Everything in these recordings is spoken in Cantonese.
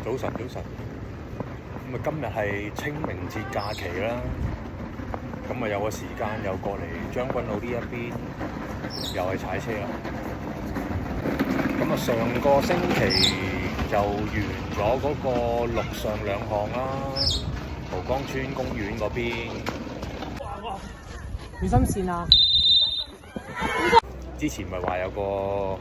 早晨，早晨。咁啊，今日係清明節假期啦。咁啊，有個時間又過嚟將軍澳呢一邊，又係踩車啦。咁啊，上個星期就完咗嗰個陸上兩項啦，蒲崗村公園嗰邊。小心線啊！之前咪話有個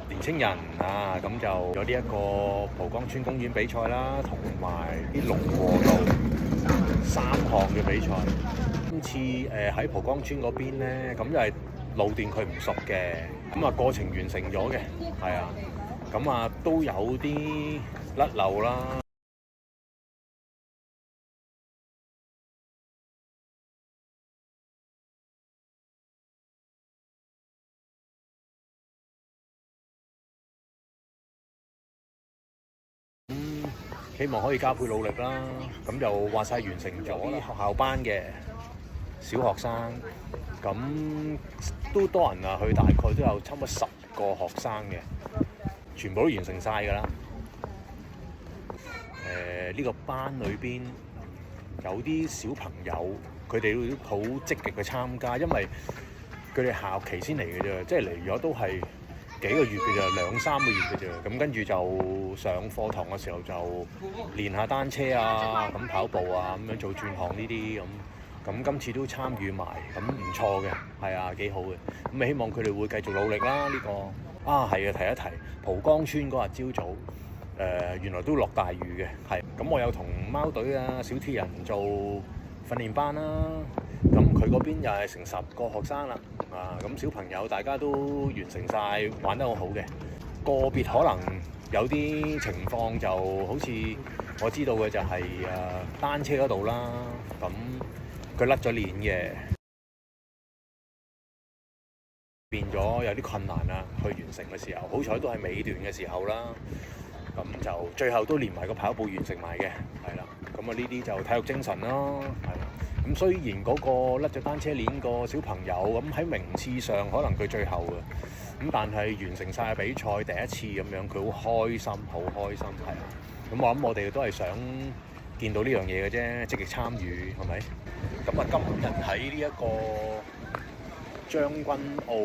年青人啊，咁就有呢一個蒲崗村公園比賽啦，同埋啲龍和道3項嘅比賽。今次喺蒲崗村嗰邊咧，咁就係路段佢唔熟嘅，咁啊過程完成咗嘅，係啊，咁啊都有啲甩漏啦。希望可以加倍努力啦，咁就話晒完成咗啲學校班嘅小學生，咁都多人啊，佢大概都有差唔多10個學生嘅，全部都完成晒㗎啦。呢個班裏邊有啲小朋友，佢哋都好積極去參加，因為佢哋下學期先嚟嘅啫，即係嚟咗都係幾個月嘅啫，2-3個月嘅啫。咁跟住就上課堂嘅時候就練下單車啊，咁跑步啊，咁樣做轉項呢啲咁。咁今次都參與埋，咁唔錯嘅，係啊，幾好嘅。咁希望佢哋會繼續努力啦。呢個啊係啊，提一提蒲崗村嗰日朝早，原來都落大雨嘅，係。咁我有同貓隊啊、小鐵人做訓練班啦。咁佢嗰邊又係成10個學生啦，啊咁小朋友大家都完成晒，玩得好好嘅。個別可能有啲情況就好似我知道嘅就係單車嗰度啦，咁佢甩咗鏈嘅，變咗有啲困難啦。去完成嘅時候，好彩都係尾段嘅時候啦，咁就最後都連埋個跑步完成埋嘅，係啦。咁啊呢啲就體育精神咯，係啦。咁雖然嗰個甩咗單車鏈個小朋友咁喺名次上可能佢最後嘅，咁但係完成晒比賽第一次咁樣，佢好開心，好開心，係啊。咁我諗我哋都係想見到呢樣嘢嘅啫，積極參與係咪？咁啊，今日喺呢一個將軍澳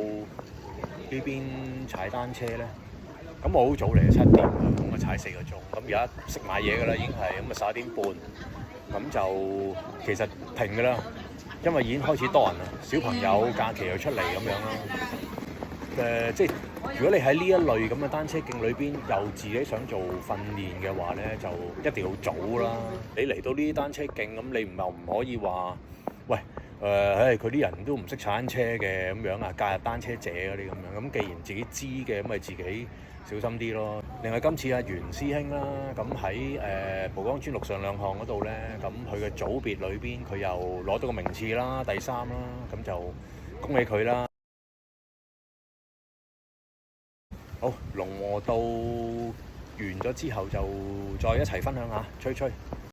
呢邊踩單車咧，咁我好早嚟7點，咁啊踩4個鐘，咁而家食埋嘢㗎啦，已經係咁啊11點半。咁就其實停㗎啦，因為已經開始多人啦，小朋友假期又出嚟咁樣啦。即係如果你喺呢一類咁嘅單車徑裏邊，又自己想做訓練嘅話咧，就一定要早啦。你嚟到呢啲單車徑，咁你又唔可以話，喂，佢啲人都唔識踩單車嘅咁樣啊，假日單車者嗰啲咁樣。咁既然自己知嘅，咁咪自己小心啲咯。另外今次阿袁師兄啦，咁喺蒲崗村陸上兩項嗰度咧，咁佢嘅組別裏邊佢又攞到個名次啦，第3啦，咁就恭喜佢啦。好，龍和道完咗之後就再一齊分享下，吹吹。